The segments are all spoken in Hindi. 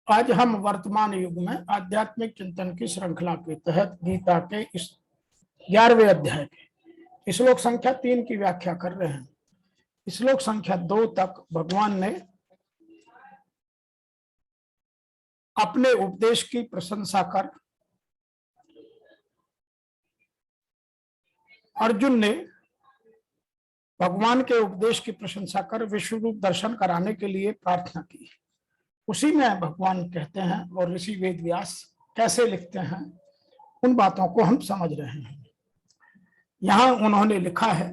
आज हम वर्तमान युग में आध्यात्मिक चिंतन की श्रृंखला के तहत गीता के इस 11वें अध्याय के श्लोक संख्या 3 की व्याख्या कर रहे हैं। श्लोक संख्या 2 तक भगवान ने अपने उपदेश की प्रशंसा कर अर्जुन ने भगवान के उपदेश की प्रशंसा कर विश्व रूप दर्शन कराने के लिए प्रार्थना की। उसी में भगवान कहते हैं और ऋषि वेद व्यास कैसे लिखते हैं उन बातों को हम समझ रहे हैं। यहाँ उन्होंने लिखा है,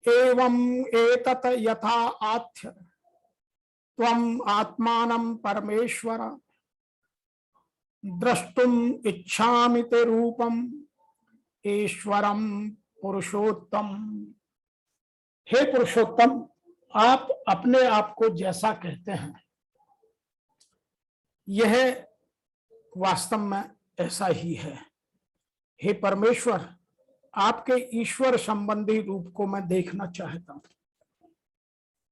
एवं एतत यथा आथ्य त्वम आत्मानं परमेश्वर द्रष्टुम इच्छामि ते रूपम ईश्वरम पुरुषोत्तम। हे पुरुषोत्तम, आप अपने आप को जैसा कहते हैं यह वास्तव में ऐसा ही है। हे परमेश्वर, आपके ईश्वर संबंधी रूप को मैं देखना चाहता हूं।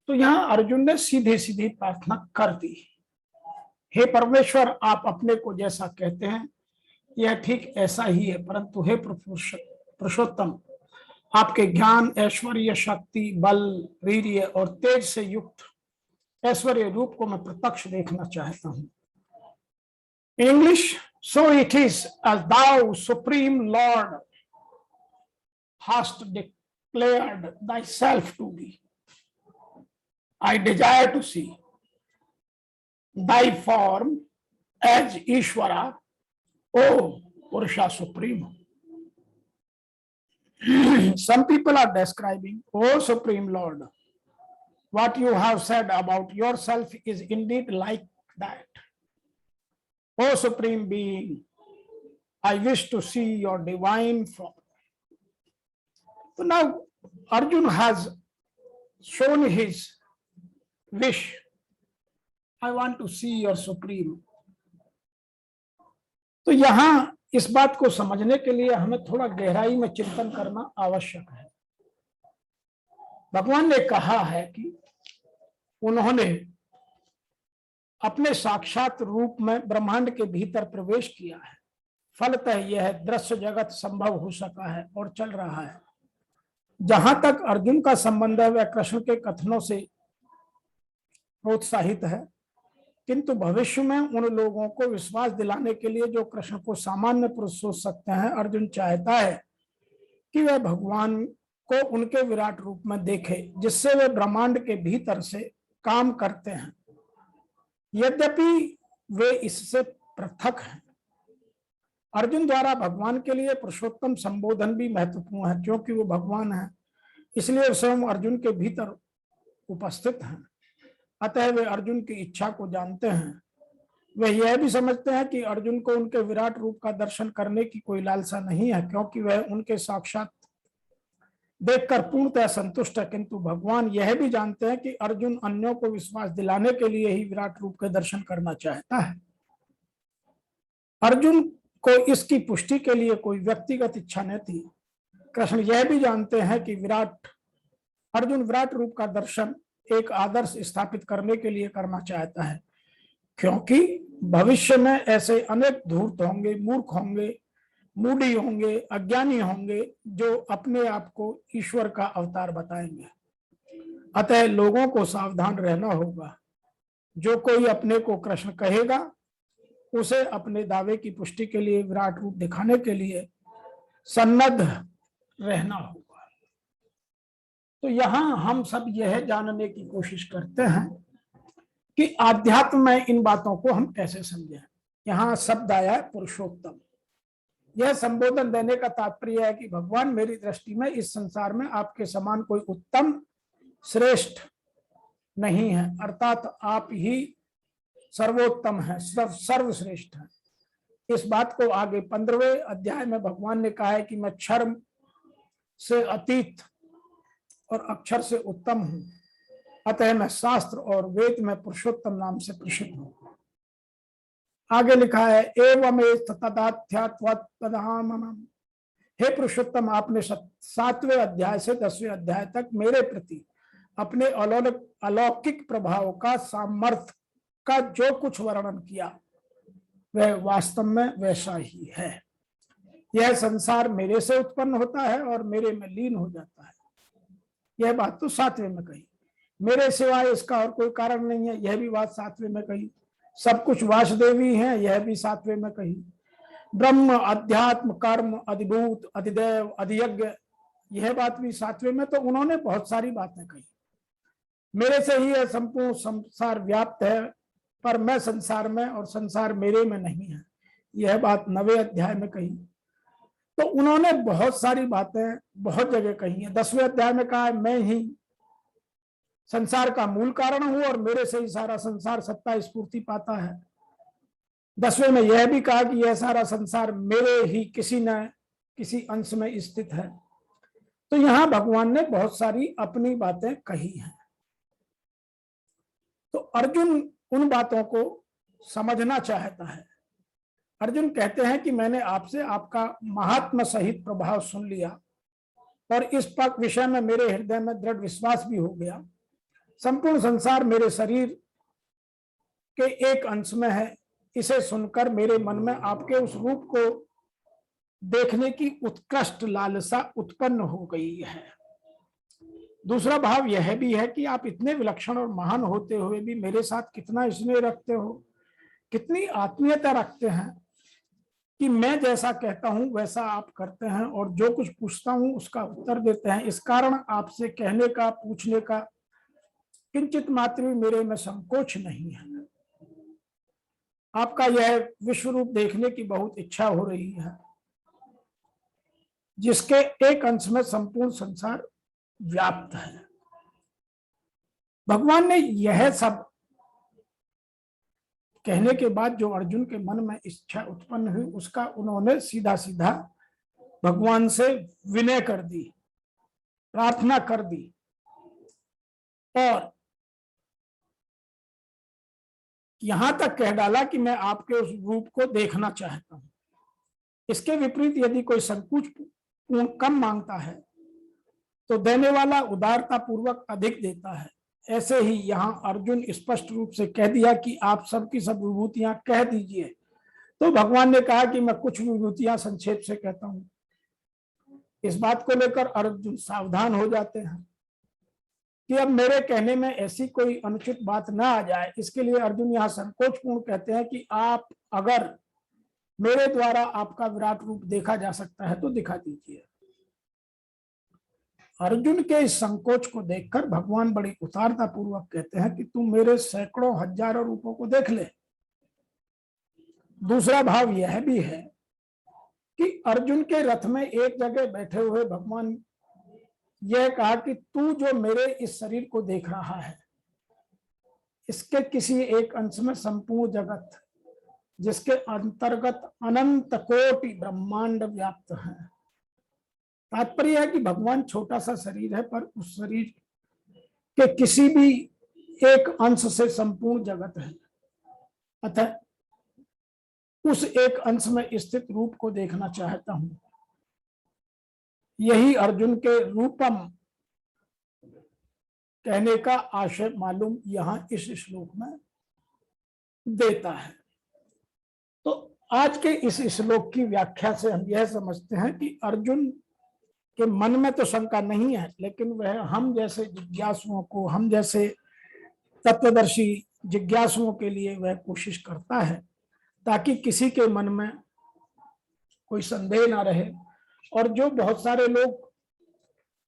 तो यहां अर्जुन ने सीधे सीधे प्रार्थना कर दी, हे परमेश्वर, आप अपने को जैसा कहते हैं यह ठीक ऐसा ही है, परंतु हे पुरुषोत्तम, आपके ज्ञान, ऐश्वर्य, शक्ति, बल, वीर्य और तेज से युक्त ऐश्वर्य रूप को मैं प्रत्यक्ष देखना चाहता हूं। In English, so it is as thou, Supreme Lord, hast declared thyself to be. I desire to see thy form as Ishvara, O Purusha Supreme. Some people are describing, O Supreme Lord, what you have said about yourself is indeed like that. O Supreme Being, I wish to see your divine form. So now Arjuna has shown his wish. I want to see your Supreme. तो यहाँ इस बात को समझने के लिए हमें थोड़ा गहराई में चिंतन करना आवश्यक है। भगवान ने कहा है कि उन्होंने अपने साक्षात रूप में ब्रह्मांड के भीतर प्रवेश किया है, फलतः यह दृश्य जगत संभव हो सका है और चल रहा है। जहां तक अर्जुन का संबंध है वह कृष्ण के कथनों से प्रोत्साहित है, किंतु भविष्य में उन लोगों को विश्वास दिलाने के लिए जो कृष्ण को सामान्य पुरुष सोच सकते हैं, अर्जुन चाहता है कि वह भगवान को उनके विराट रूप में देखे, जिससे वे ब्रह्मांड के भीतर से काम करते हैं, यद्यपि वे इससे पृथक हैं। अर्जुन द्वारा भगवान के लिए पुरुषोत्तम संबोधन भी महत्वपूर्ण है, क्योंकि वो भगवान है, इसलिए स्वयं अर्जुन के भीतर उपस्थित हैं। अतः वे अर्जुन की इच्छा को जानते हैं। वे यह भी समझते हैं कि अर्जुन को उनके विराट रूप का दर्शन करने की कोई लालसा नहीं है, क्योंकि वह उनके साक्षात देखकर पूर्णतः संतुष्ट है। किंतु भगवान यह भी जानते हैं कि अर्जुन अन्यों को विश्वास दिलाने के लिए ही विराट रूप के दर्शन करना चाहता है। अर्जुन को इसकी पुष्टि के लिए कोई व्यक्तिगत इच्छा नहीं थी। कृष्ण यह भी जानते हैं कि अर्जुन विराट रूप का दर्शन एक आदर्श स्थापित करने के लिए करना चाहता है, क्योंकि भविष्य में ऐसे अनेक धूर्त होंगे, मूर्ख होंगे, मूढ़ी होंगे, अज्ञानी होंगे, जो अपने आप को ईश्वर का अवतार बताएंगे। अतः लोगों को सावधान रहना होगा। जो कोई अपने को कृष्ण कहेगा उसे अपने दावे की पुष्टि के लिए विराट रूप दिखाने के लिए सन्नद्ध रहना होगा। तो यहाँ हम सब यह जानने की कोशिश करते हैं कि आध्यात्म में इन बातों को हम कैसे समझें। यहाँ शब्द आया है पुरुषोत्तम। यह संबोधन देने का तात्पर्य है कि भगवान, मेरी दृष्टि में इस संसार में आपके समान कोई उत्तम, श्रेष्ठ नहीं है, अर्थात आप ही सर्वोत्तम है, सर्वश्रेष्ठ है। इस बात को आगे 15वें अध्याय में भगवान ने कहा है कि मैं क्षर से अतीत और अक्षर से उत्तम हूं, अतः मैं शास्त्र और वेद में पुरुषोत्तम नाम से प्रसिद्ध हूं। आगे लिखा है, एवं तदात्यात्वत्पदामनम। हे पुरुषोत्तम, आपने 7वें अध्याय से 10वें अध्याय तक मेरे प्रति अपने अलौकिक प्रभाव का सामर्थ्य का जो कुछ वर्णन किया वह वास्तव में वैसा ही है। यह संसार मेरे से उत्पन्न होता है और मेरे में लीन हो जाता है। यह बात तो 7वें में कही। मेरे सिवाय इसका और कोई कारण नहीं है, यह भी बात 7वें में कही। सब कुछ वासुदेवी है, यह भी 7वें में कही। ब्रह्म, अध्यात्म, कर्म, अधिभूत, अधिदेव, अधियज्ञ, यह बात भी 7वें में। तो उन्होंने बहुत सारी बातें कही। मेरे से ही यह संपूर्ण संसार व्याप्त है, पर मैं संसार में और संसार मेरे में नहीं है, यह बात 9वें अध्याय में कही। तो उन्होंने बहुत सारी बातें बहुत जगह कही है। 10वें अध्याय में कहा है मैं ही संसार का मूल कारण हूं और मेरे से ही सारा संसार सत्ता स्फूर्ति पाता है। 10वें में यह भी कहा कि यह सारा संसार मेरे ही किसी न किसी अंश में स्थित है। तो यहां भगवान ने बहुत सारी अपनी बातें कही हैं। तो अर्जुन उन बातों को समझना चाहता है। अर्जुन कहते हैं कि मैंने आपसे आपका महात्मा सहित प्रभाव सुन लिया और इस पक विषय में मेरे हृदय में दृढ़ विश्वास भी हो गया। संपूर्ण संसार मेरे शरीर के एक अंश में है। इसे सुनकर मेरे मन में आपके उस रूप को देखने की उत्कृष्ट लालसा उत्पन्न हो गई है। दूसरा भाव यह भी है कि आप इतने विलक्षण और महान होते हुए भी मेरे साथ कितना स्नेह रखते हो, कितनी आत्मीयता रखते हैं कि मैं जैसा कहता हूं वैसा आप करते हैं और जो कुछ पूछता हूं उसका उत्तर देते हैं। इस कारण आपसे कहने का, पूछने का किंचित मात्र भी मेरे में संकोच नहीं है। आपका यह विश्व रूप देखने की बहुत इच्छा हो रही है, जिसके एक अंश में संपूर्ण संसार व्याप्त है। भगवान ने यह सब कहने के बाद जो अर्जुन के मन में इच्छा उत्पन्न हुई उसका उन्होंने सीधा सीधा भगवान से विनय कर दी, प्रार्थना कर दी और यहां तक कह डाला कि मैं आपके उस रूप को देखना चाहता हूं। इसके विपरीत यदि कोई संकोच पूर्ण कम मांगता है तो देने वाला उदारता पूर्वक अधिक देता है। ऐसे ही यहां अर्जुन स्पष्ट रूप से कह दिया कि आप सबकी सब विभूतियां कह दीजिए। तो भगवान ने कहा कि मैं कुछ विभूतियां संक्षेप से कहता हूं। इस बात को लेकर अर्जुन सावधान हो जाते हैं कि अब मेरे कहने में ऐसी कोई अनुचित बात ना आ जाए। इसके लिए अर्जुन यहाँ संकोचपूर्ण कहते हैं कि आप अगर मेरे द्वारा आपका विराट रूप देखा जा सकता है तो दिखा दीजिए। अर्जुन के इस संकोच को देखकर भगवान बड़ी उदारता पूर्वक कहते हैं कि तुम मेरे सैकड़ों हजारों रूपों को देख ले। दूसरा भाव यह भी है कि अर्जुन के रथ में एक जगह बैठे हुए भगवान यह कहा कि तू जो मेरे इस शरीर को देख रहा है इसके किसी एक अंश में संपूर्ण जगत, जिसके अंतर्गत अनंत कोटि ब्रह्मांड व्याप्त है। तात्पर्य है कि भगवान छोटा सा शरीर है पर उस शरीर के किसी भी एक अंश से संपूर्ण जगत है। अतः उस एक अंश में स्थित रूप को देखना चाहता हूं। यही अर्जुन के रूपम कहने का आशय मालूम यहां इस श्लोक में देता है। तो आज के इस श्लोक की व्याख्या से हम यह समझते हैं कि अर्जुन के मन में तो शंका नहीं है, लेकिन वह हम जैसे जिज्ञासुओं को, हम जैसे तत्वदर्शी जिज्ञासुओं के लिए वह कोशिश करता है ताकि किसी के मन में कोई संदेह ना रहे। और जो बहुत सारे लोग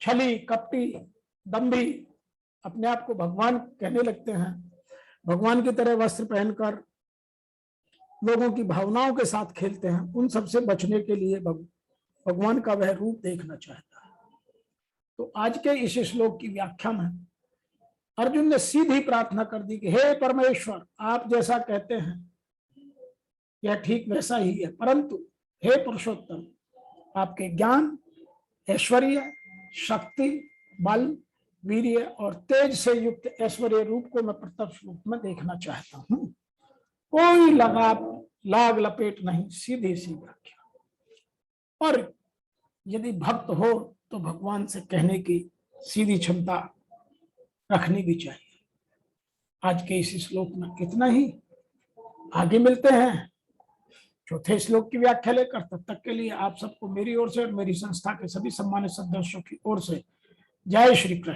छली, कपटी, दंभी अपने आप को भगवान कहने लगते हैं, भगवान की तरह वस्त्र पहनकर लोगों की भावनाओं के साथ खेलते हैं, उन सबसे बचने के लिए भगवान का वह रूप देखना चाहता है। तो आज के इस श्लोक की व्याख्या में अर्जुन ने सीधी प्रार्थना कर दी कि हे परमेश्वर, आप जैसा कहते हैं यह ठीक वैसा ही है, परंतु हे पुरुषोत्तम, आपके ज्ञान, ऐश्वर्य, शक्ति, बल, वीर्य और तेज से युक्त ऐश्वर्य रूप को मैं प्रत्यक्ष रूप में देखना चाहता हूं। कोई लाग लपेट नहीं, सीधी सी व्याख्या। और यदि भक्त हो तो भगवान से कहने की सीधी क्षमता रखनी भी चाहिए। आज के इस श्लोक में इतना ही। आगे मिलते हैं चौथे श्लोक की व्याख्या लेकर। तब तक के लिए आप सबको मेरी ओर से और मेरी संस्था के सभी सम्मानित सदस्यों की ओर से जय श्री कृष्ण।